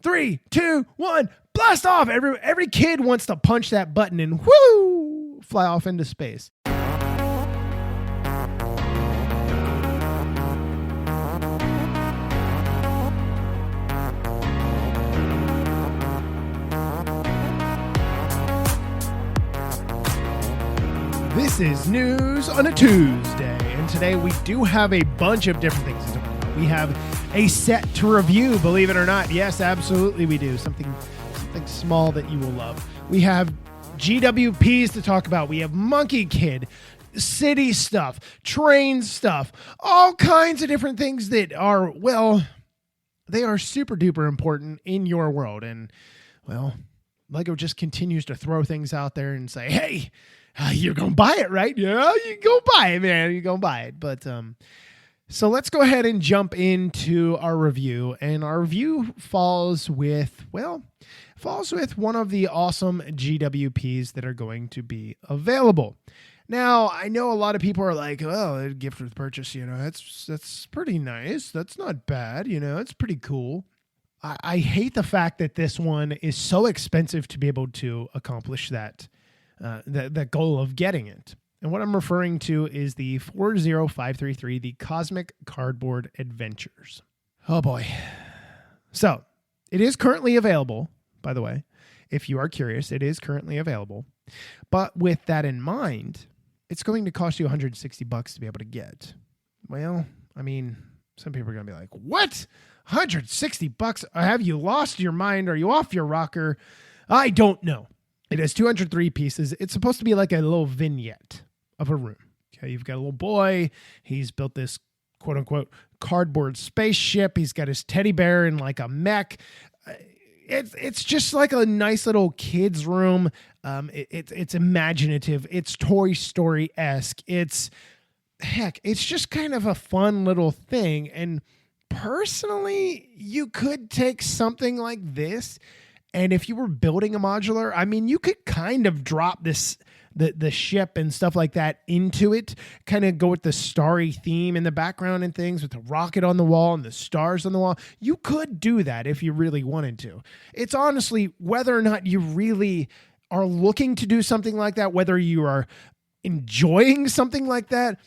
3, 2, 1, blast off. Every kid wants to punch that button and whoo, fly off into space. This is News on a Tuesday, and today we do have a bunch of different things to talk about. We have a set to review, believe it or not. Yes, absolutely we do. Something small that you will love. We have GWPs to talk about. We have Monkey Kid, city stuff, train stuff, all kinds of different things that are, well, they are super duper important in your world. And, well, LEGO just continues to throw things out there and say, hey, you're going to buy it, right? Yeah, you go buy it, man. You're going to buy it. But so let's go ahead and jump into our review. And our review falls with one of the awesome GWPs that are going to be available. Now, I know a lot of people are like, oh, a gift with purchase, that's pretty nice. That's not bad. It's pretty cool. I hate the fact that this one is so expensive to be able to accomplish that goal of getting it. And what I'm referring to is the 40533, the Cosmic Cardboard Adventures. Oh boy. So it is currently available, by the way. If you are curious, it is currently available. But with that in mind, it's going to cost you $160 to be able to get. Well, I mean, some people are going to be like, what? $160? Have you lost your mind? Are you off your rocker? I don't know. It has 203 pieces. It's supposed to be like a little vignette of a room. Okay, you've got a little boy. He's built this quote unquote cardboard spaceship. He's got his teddy bear in like a mech. It's just like a nice little kid's room. It's imaginative. It's Toy Story-esque. It's just kind of a fun little thing. And personally, you could take something like this, and if you were building a modular, I mean, you could kind of drop the ship and stuff like that into it, kind of go with the starry theme in the background and things with the rocket on the wall and the stars on the wall. You could do that if you really wanted to. It's honestly whether or not you really are looking to do something like that, whether you are enjoying something like that,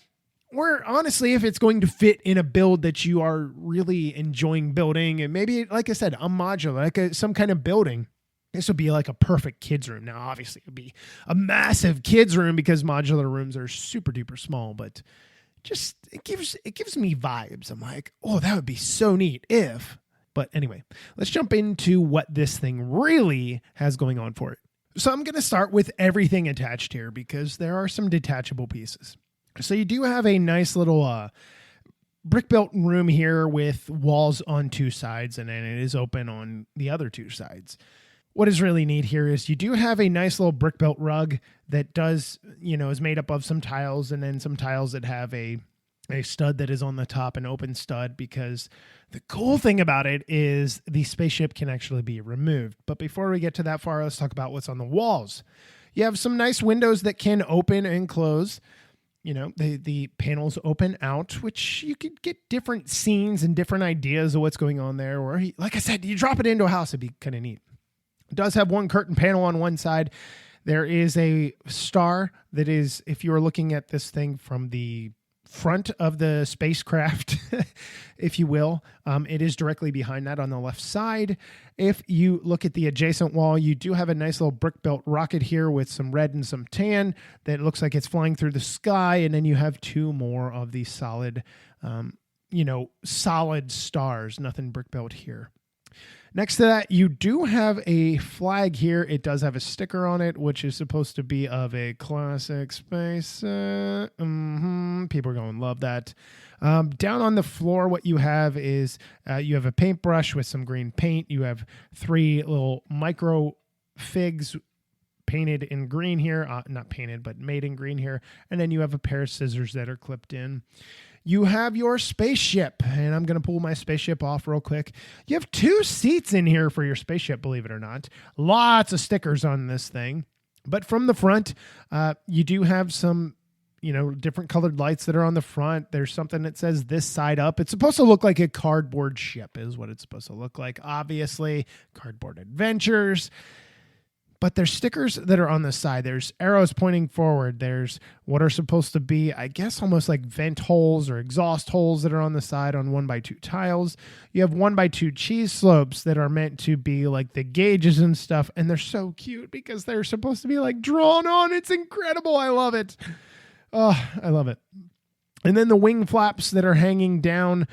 or honestly, if it's going to fit in a build that you are really enjoying building, and maybe, like I said, a modular, like some kind of building. This would be like a perfect kids room. Now, obviously, it would be a massive kids room because modular rooms are super duper small, but just it gives me vibes. I'm like, oh, that would be so neat if. But anyway, let's jump into what this thing really has going on for it. So I'm going to start with everything attached here because there are some detachable pieces. So you do have a nice little brick-built room here with walls on two sides, and then it is open on the other two sides. What is really neat here is you do have a nice little brick-built rug that does, is made up of some tiles, and then some tiles that have a stud that is on the top, an open stud, because the cool thing about it is the spaceship can actually be removed. But before we get to that far, let's talk about what's on the walls. You have some nice windows that can open and close. The panels open out, which you could get different scenes and different ideas of what's going on there. Or, like I said, you drop it into a house, it'd be kind of neat. It does have one curtain panel on one side. There is a star that is, if you are looking at this thing from the front of the spacecraft, if you will, it is directly behind that on the left side. If you look at the adjacent wall, you do have a nice little brick-built rocket here with some red and some tan that looks like it's flying through the sky. And then you have two more of these solid, solid stars, nothing brick-built here. Next to that, you do have a flag here. It does have a sticker on it, which is supposed to be of a classic space. People are going to love that. Down on the floor, what you have is you have a paintbrush with some green paint. You have three little micro figs painted in green here. Not painted, but made in green here. And then you have a pair of scissors that are clipped in. You have your spaceship, and I'm going to pull my spaceship off real quick. You have 2 seats in here for your spaceship, believe it or not. Lots of stickers on this thing. But from the front, you do have some different colored lights that are on the front. There's something that says this side up. It's supposed to look like a cardboard ship is what it's supposed to look like. Obviously, cardboard adventures. But there's stickers that are on the side. There's arrows pointing forward. There's what are supposed to be, I guess, almost like vent holes or exhaust holes that are on the side on 1x2 tiles. You have 1x2 cheese slopes that are meant to be like the gauges and stuff. And they're so cute because they're supposed to be like drawn on. It's incredible. I love it. Oh, I love it. And then the wing flaps that are hanging down,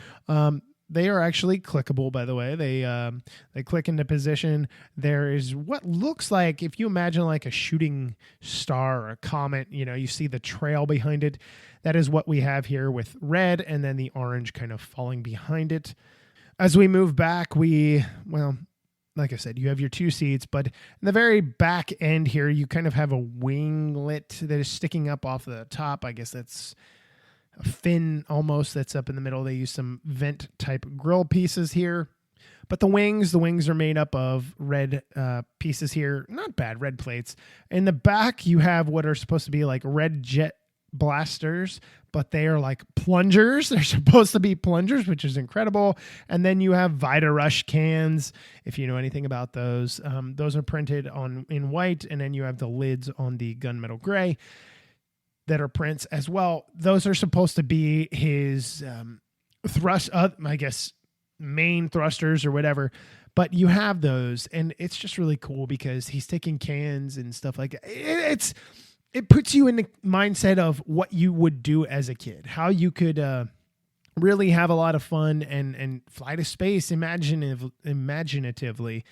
they are actually clickable, by the way. They click into position. There is what looks like, if you imagine like a shooting star or a comet, you see the trail behind it. That is what we have here with red and then the orange kind of falling behind it. As we move back, like I said, you have your 2 seats, but in the very back end here, you kind of have a winglet that is sticking up off the top. I guess that's a fin almost that's up in the middle. They use some vent type grill pieces here. But the wings are made up of red pieces here. Not bad, red plates. In the back, you have what are supposed to be like red jet blasters, but they are like plungers. They're supposed to be plungers, which is incredible. And then you have Vita Rush cans, if you know anything about those. Those are printed in white, and then you have the lids on the gunmetal gray that are prints as well. Those are supposed to be his main thrusters or whatever. But you have those, and it's just really cool because he's taking cans and stuff like that. It puts you in the mindset of what you would do as a kid, how you could really have a lot of fun and fly to space imaginatively.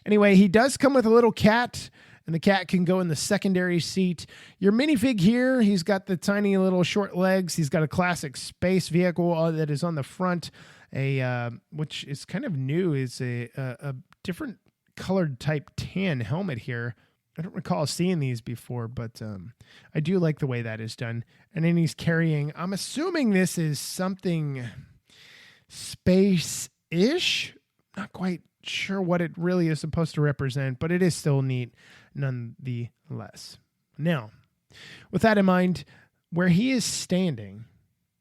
Anyway, he does come with a little cat, and the cat can go in the secondary seat. Your minifig here, he's got the tiny little short legs. He's got a classic space vehicle that is on the front, which is kind of new. It's a different colored type tan helmet here. I don't recall seeing these before, but I do like the way that is done. And then he's carrying, I'm assuming this is something space-ish. Not quite sure what it really is supposed to represent, but it is still neat nonetheless. Now, with that in mind, where he is standing,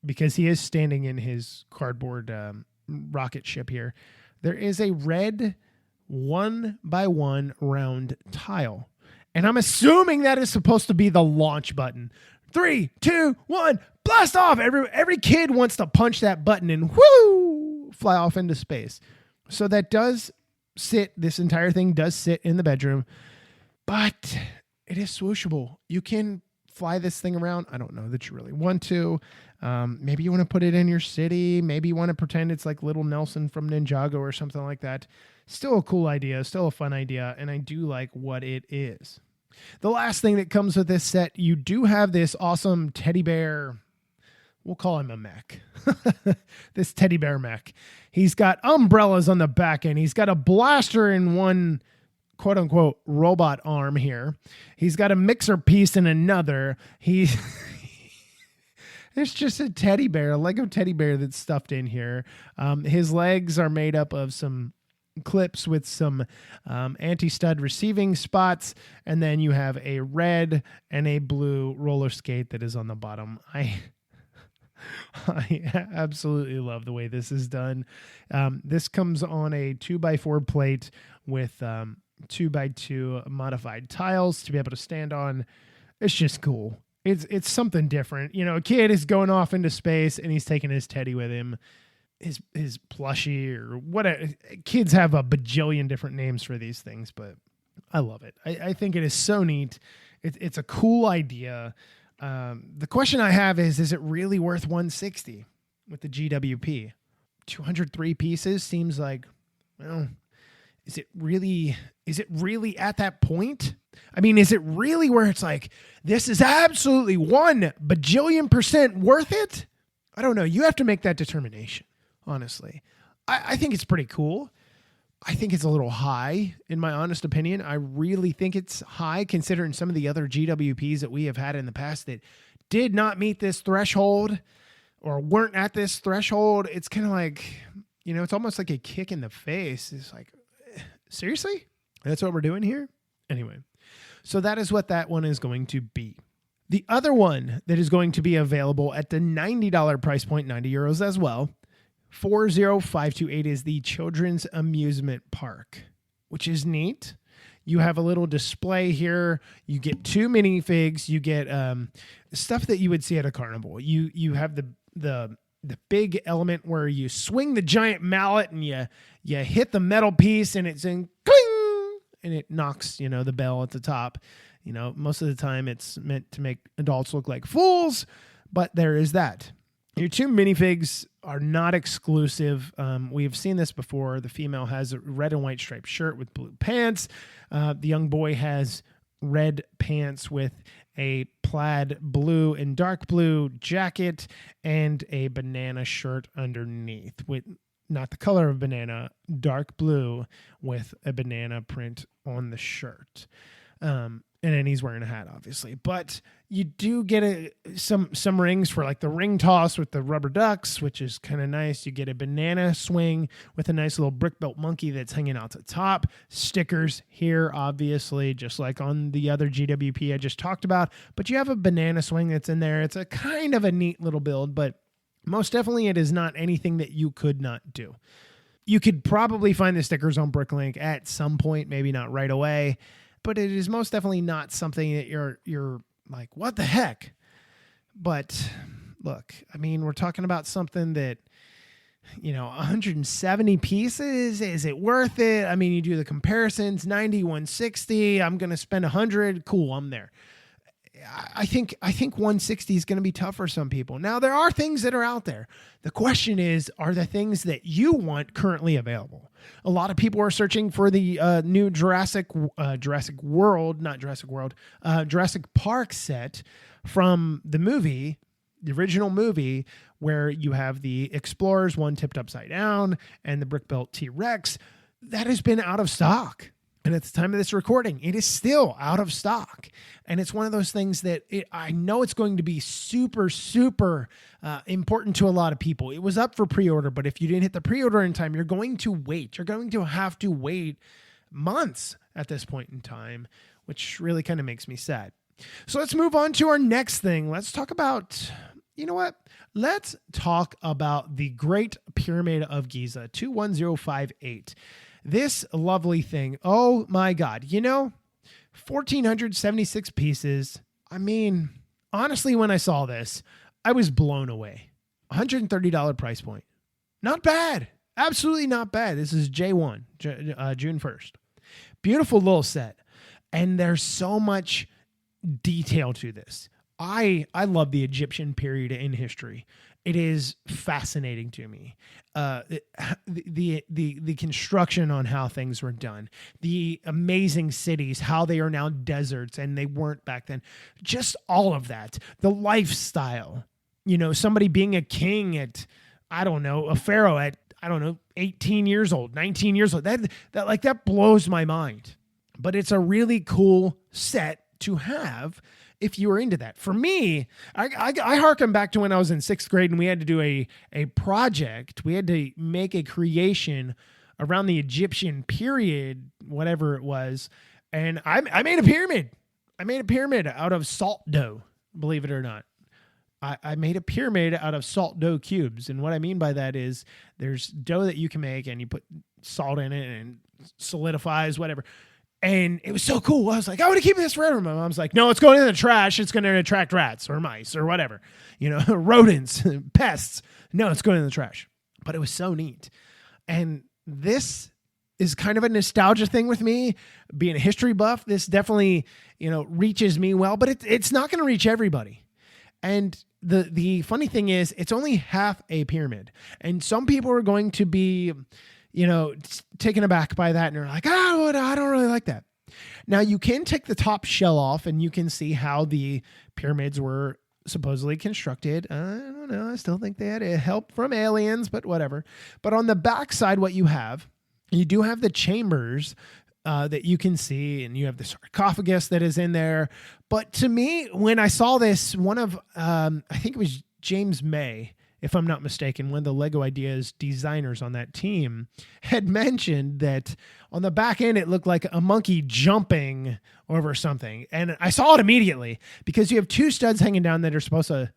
because he is standing in his cardboard rocket ship here, there is a red 1x1 round tile. And I'm assuming that is supposed to be the launch button. 3, 2, 1, blast off. Every kid wants to punch that button and whoo, fly off into space. So that does sit, this entire thing does sit in the bedroom, but it is swooshable. You can fly this thing around. I don't know that you really want to. Maybe you want to put it in your city. Maybe you want to pretend it's like Little Nelson from Ninjago or something like that. Still a cool idea, still a fun idea, and I do like what it is. The last thing that comes with this set, you do have this awesome teddy bear. We'll call him a mech. This teddy bear mech. He's got umbrellas on the back end. He's got a blaster in one quote unquote robot arm here. He's got a mixer piece in another. It's just a teddy bear, a Lego teddy bear that's stuffed in here. His legs are made up of some clips with some anti-stud receiving spots, and then you have a red and a blue roller skate that is on the bottom. I absolutely love the way this is done. This comes on a 2x4 plate with 2x2 modified tiles to be able to stand on. It's just cool. It's something different. A kid is going off into space and he's taking his teddy with him. His plushie or whatever. Kids have a bajillion different names for these things, but I love it. I think it is so neat. It's a cool idea. The question I have is it really worth $160 with the GWP? 203 pieces seems like, well, is it really at that point? I mean, is it really where it's like, this is absolutely 1 bajillion% worth it? I don't know. You have to make that determination, honestly. I think it's pretty cool. I think it's a little high, in my honest opinion. I really think it's high considering some of the other GWPs that we have had in the past that did not meet this threshold or weren't at this threshold. It's kind of like, it's almost like a kick in the face. It's like, seriously? That's what we're doing here? Anyway, so that is what that one is going to be. The other one that is going to be available at the $90 price point, €90 as well, 40528, is the Children's Amusement Park, which is neat. You have a little display here. You get 2 minifigs. You get stuff that you would see at a carnival. You have the big element where you swing the giant mallet and you hit the metal piece and it's in cling and it knocks, the bell at the top. Most of the time it's meant to make adults look like fools, but there is that. Your 2 minifigs are not exclusive. We've seen this before. The female has a red and white striped shirt with blue pants. The young boy has red pants with a plaid blue and dark blue jacket and a banana shirt underneath, with not the color of banana, dark blue with a banana print on the shirt. And then he's wearing a hat, obviously. But you do get some rings for like the ring toss with the rubber ducks, which is kind of nice. You get a banana swing with a nice little brick built monkey that's hanging out the top. Stickers here, obviously, just like on the other GWP I just talked about. But you have a banana swing that's in there. It's a kind of a neat little build, but most definitely it is not anything that you could not do. You could probably find the stickers on Bricklink at some point, maybe not right away. But it is most definitely not something that you're like, what the heck? But look, we're talking about something that, 170 pieces. Is it worth it? You do the comparisons, 90, 160. I'm going to spend 100. Cool, I'm there. I think 160 is going to be tough for some people. Now, there are things that are out there. The question is, are the things that you want currently available? A lot of people are searching for the new Jurassic Park set from the movie, the original movie, where you have the Explorers, one tipped upside down, and the brick-built T-Rex. That has been out of stock. And at the time of this recording, it is still out of stock. And it's one of those things that I know it's going to be super, super important to a lot of people. It was up for pre-order, but if you didn't hit the pre-order in time, you're going to wait. You're going to have to wait months at this point in time, which really kind of makes me sad. So let's move on to our next thing. Let's talk about, Let's talk about the Great Pyramid of Giza, 21058. This lovely thing, oh my God, 1,476 pieces. Honestly, when I saw this, I was blown away. $130 price point. Not bad. Absolutely not bad. This is J1, June 1st. Beautiful little set. And there's so much detail to this. I love the Egyptian period in history. It is fascinating to me. The construction on how things were done, the amazing cities, how they are now deserts and they weren't back then. Just all of that. The lifestyle, somebody being a king at, a pharaoh at, 18 years old, 19 years old. That blows my mind. But it's a really cool set to have if you were into that. For me, I harken back to when I was in 6th grade and we had to do a project. We had to make a creation around the Egyptian period, whatever it was. And I made a pyramid. I made a pyramid out of salt dough, believe it or not. I made a pyramid out of salt dough cubes. And what I mean by that is there's dough that you can make and you put salt in it and solidifies, whatever. And it was so cool. I was like, I want to keep this forever. My mom's like, no, it's going in the trash. It's going to attract rats or mice or whatever, rodents, pests. No, it's going in the trash. But it was so neat. And this is kind of a nostalgia thing with me. Being a history buff, this definitely, reaches me well, but it's not going to reach everybody. And the funny thing is, it's only half a pyramid. And some people are going to be taken aback by that. And they're like, I don't really like that. Now you can take the top shell off and you can see how the pyramids were supposedly constructed. I don't know. I still think they had help from aliens, but whatever. But on the back side, what you do have the chambers that you can see, and you have the sarcophagus that is in there. But to me, when I saw this, one of, I think it was James May, if I'm not mistaken, one of the Lego Ideas designers on that team had mentioned that on the back end, it looked like a monkey jumping over something. And I saw it immediately because you have two studs hanging down that are supposed to,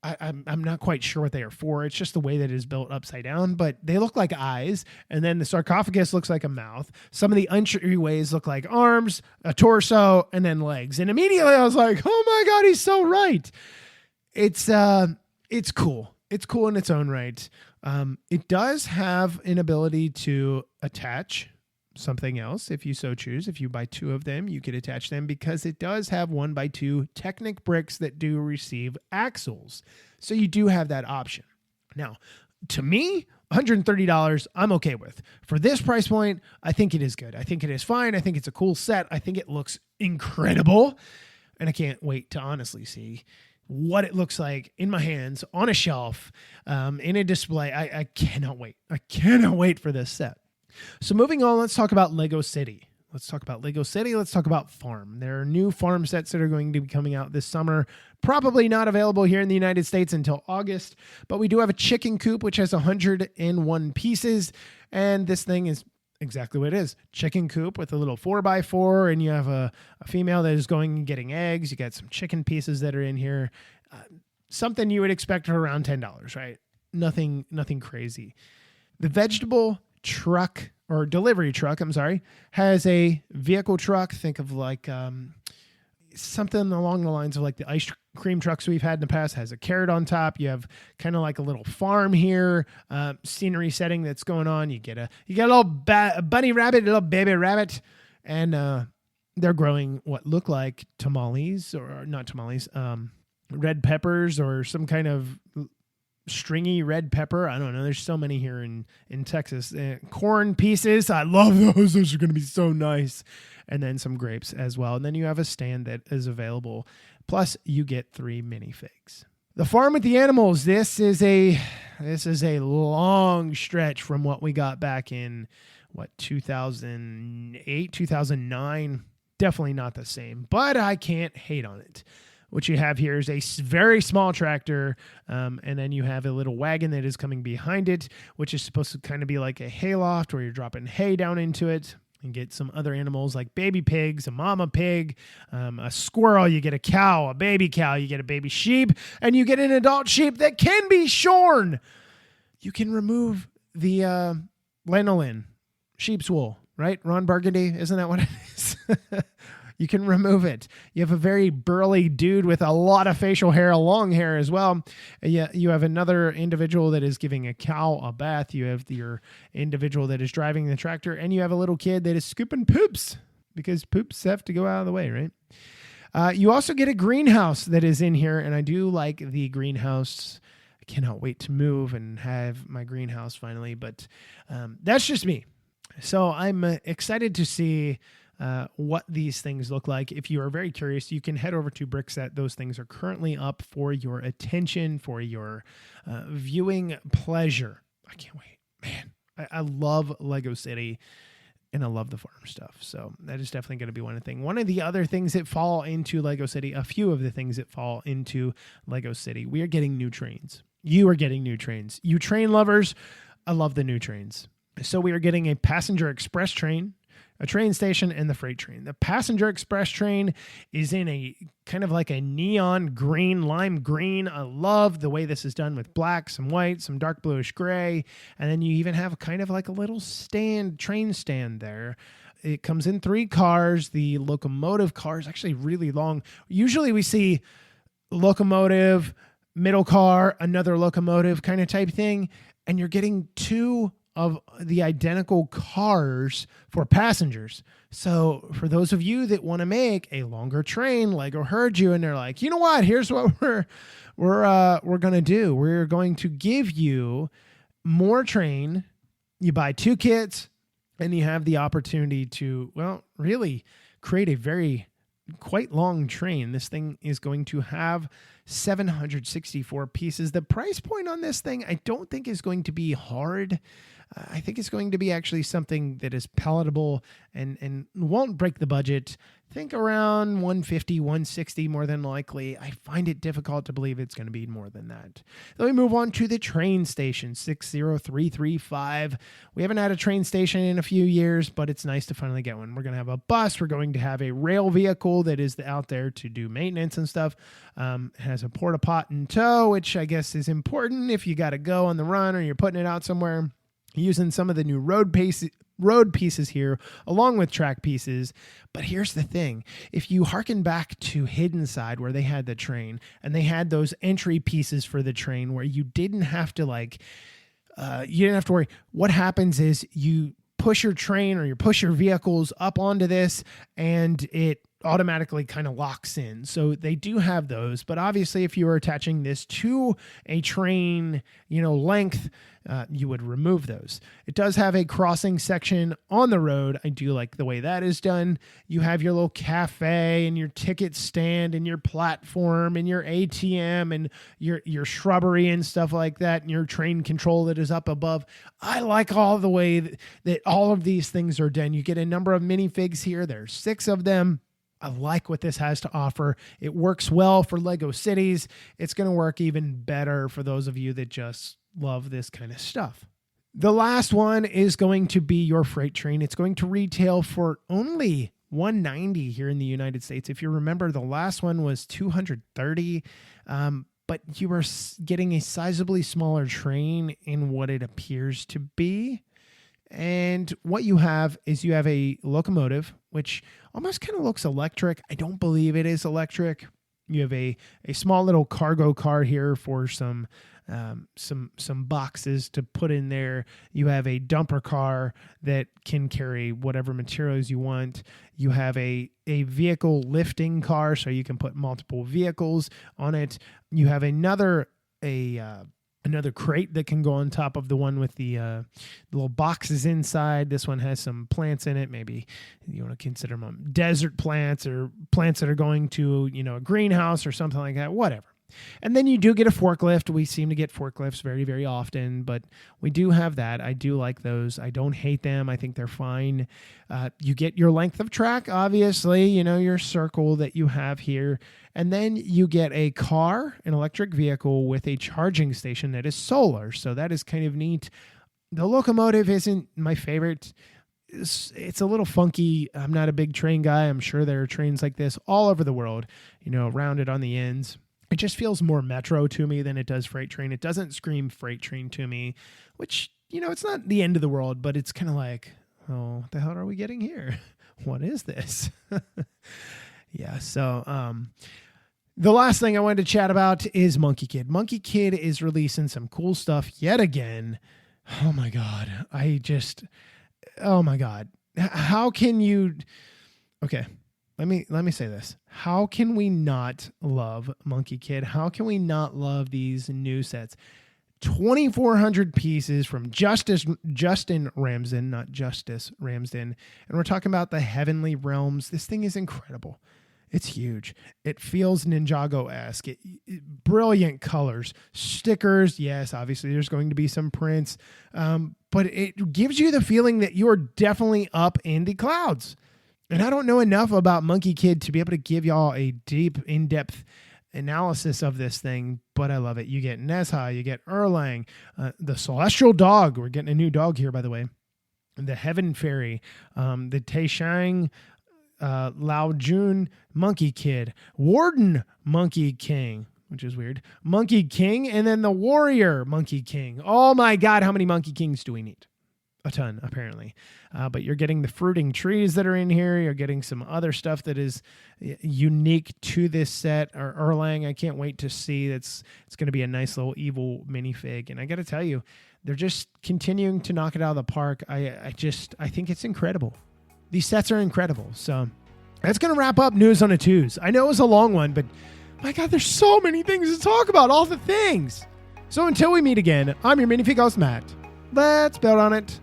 I'm not quite sure what they are for. It's just the way that it is built upside down, but they look like eyes. And then the sarcophagus looks like a mouth. Some of the entryways look like arms, a torso, and then legs. And immediately I was like, oh my God, he's so right. It's cool. It's cool in its own right. It does have an ability to attach something else if you so choose. If you buy two of them, you could attach them because it does have 1x2 Technic bricks that do receive axles. So you do have that option. Now, to me, $130, I'm okay with. For this price point, I think it is good. I think it is fine. I think it's a cool set. I think it looks incredible. And I can't wait to honestly see what it looks like in my hands on a shelf, in a display. I cannot wait. I cannot wait for this set. So moving on, let's talk about Lego City. Let's talk about Lego City. Let's talk about Farm. There are new Farm sets that are going to be coming out this summer. Probably not available here in the United States until August, but we do have a chicken coop, which has 101 pieces. And this thing is exactly what it is. Chicken coop with a little 4x4, and you have a female that is going and getting eggs. You got some chicken pieces that are in here. Something you would expect for around $10, right? Nothing crazy. The vegetable truck or delivery truck, has a vehicle truck. Think of like something along the lines of like the ice cream trucks we've had in the past. Has a carrot on top. You have kind of like a little farm here, scenery setting that's going on. You get a little bunny rabbit, a little baby rabbit, and they're growing what look like tamales, or not tamales, red peppers or some kind of stringy red pepper. I don't know. There's so many here in Texas. Corn pieces. I love those. Those are going to be so nice. And then some grapes as well. And then you have a stand that is available. Plus you get 3 minifigs. The Farm with the Animals. This is a long stretch from what we got back in 2008, 2009. Definitely not the same, but I can't hate on it. What you have here is a very small tractor, and then you have a little wagon that is coming behind it, which is supposed to kind of be like a hayloft where you're dropping hay down into it and get some other animals like baby pigs, a mama pig, a squirrel, you get a cow, a baby cow, you get a baby sheep, and you get an adult sheep that can be shorn. You can remove the lanolin, sheep's wool, right? Ron Burgundy, isn't that what it is? You can remove it. You have a very burly dude with a lot of facial hair, long hair as well. You have another individual that is giving a cow a bath. You have your individual that is driving the tractor, and you have a little kid that is scooping poops because poops have to go out of the way, right? You also get a greenhouse that is in here, and I do like the greenhouse. I cannot wait to move and have my greenhouse finally, but that's just me. So I'm excited to see what these things look like. If you are very curious, you can head over to Brickset. Those things are currently up for your attention, for your viewing pleasure. I can't wait. Man, I love Lego City, and I love the farm stuff. So that is definitely going to be one thing. One of the other things that fall into Lego City, a few of the things that fall into Lego City, we are getting new trains. You are getting new trains. You train lovers, I love the new trains. So we are getting a passenger express train, a train station, and the freight train. The passenger express train is in a kind of like a neon green, lime green. I love the way this is done with black, some white, some dark bluish gray. And then you even have kind of like a little train stand there. It comes in 3 cars. The locomotive car is actually really long. Usually we see locomotive, middle car, another locomotive kind of type thing. And you're getting 2 of the identical cars for passengers. So for those of you that want to make a longer train, Lego heard you, and they're like, you know what? Here's what we're going to do. We're going to give you more train. You buy 2 kits, and you have the opportunity to, well, really create a quite long train. This thing is going to have 764 pieces. The price point on this thing, I don't think is going to be hard. I think it's going to be actually something that is palatable and won't break the budget. Think around 150, 160 more than likely. I find it difficult to believe it's going to be more than that. Then we move on to the train station, 60335. We haven't had a train station in a few years, but it's nice to finally get one. We're going to have a bus. We're going to have a rail vehicle that is out there to do maintenance and stuff. It has a porta pot in tow, which I guess is important if you got to go on the run or you're putting it out somewhere. Using some of the new road pieces here along with track pieces. But here's the thing. If you hearken back to Hidden Side where they had the train and they had those entry pieces for the train where you didn't have to you didn't have to worry. What happens is you push your train or you push your vehicles up onto this and it automatically kind of locks in. So they do have those, but obviously if you were attaching this to a train, length, you would remove those. It does have a crossing section on the road. I do like the way that is done. You have your little cafe and your ticket stand and your platform and your ATM and your shrubbery and stuff like that and your train control that is up above. I like all the way that all of these things are done. You get a number of minifigs here. There's 6 of them. I like what this has to offer. It works well for Lego cities. It's going to work even better for those of you that just love this kind of stuff. The last one is going to be your freight train. It's going to retail for only $190 here in the United States. If you remember, the last one was $230, but you are getting a sizably smaller train in what it appears to be. And what you have is you have a locomotive, which almost kind of looks electric. I don't believe it is electric. You have a small little cargo car here for some boxes to put in there. You have a dumper car that can carry whatever materials you want. You have a vehicle lifting car, so you can put multiple vehicles on it. You have another crate that can go on top of the one with the little boxes inside. This one has some plants in it. Maybe you want to consider them desert plants or plants that are going to, a greenhouse or something like that, whatever. And then you do get a forklift. We seem to get forklifts very, very often, but we do have that. I do like those. I don't hate them. I think they're fine. You get your length of track, obviously, your circle that you have here. And then you get a car, an electric vehicle with a charging station that is solar. So that is kind of neat. The locomotive isn't my favorite. It's a little funky. I'm not a big train guy. I'm sure there are trains like this all over the world, rounded on the ends. It just feels more metro to me than it does freight train. It doesn't scream freight train to me, which, it's not the end of the world, but it's kind of like, oh, what the hell are we getting here? What is this? Yeah. So, the last thing I wanted to chat about is Monkey Kid. Monkey Kid is releasing some cool stuff yet again. Oh my God. Oh my God. How can you, okay. Let me say this. How can we not love Monkey Kid? How can we not love these new sets? 2,400 pieces from Justin Ramsden, not Justice Ramsden. And we're talking about the Heavenly Realms. This thing is incredible. It's huge. It feels Ninjago-esque. Brilliant colors. Stickers. Yes, obviously there's going to be some prints. But it gives you the feeling that you're definitely up in the clouds. And I don't know enough about Monkey Kid to be able to give y'all a deep, in-depth analysis of this thing, but I love it. You get Nezha, you get Erlang, the Celestial Dog. We're getting a new dog here, by the way. The Heaven Fairy, the Taishang, Lao Jun Monkey Kid, Warden Monkey King, which is weird, Monkey King, and then the Warrior Monkey King. Oh my God, how many Monkey Kings do we need? A ton, apparently. But you're getting the fruiting trees that are in here. You're getting some other stuff that is unique to this set. Or Erlang, I can't wait to see. It's going to be a nice little evil minifig. And I got to tell you, they're just continuing to knock it out of the park. I think it's incredible. These sets are incredible. So that's going to wrap up News on a Tues. I know it was a long one, but my God, there's so many things to talk about. All the things. So until we meet again, I'm your minifig host, Matt. Let's build on it.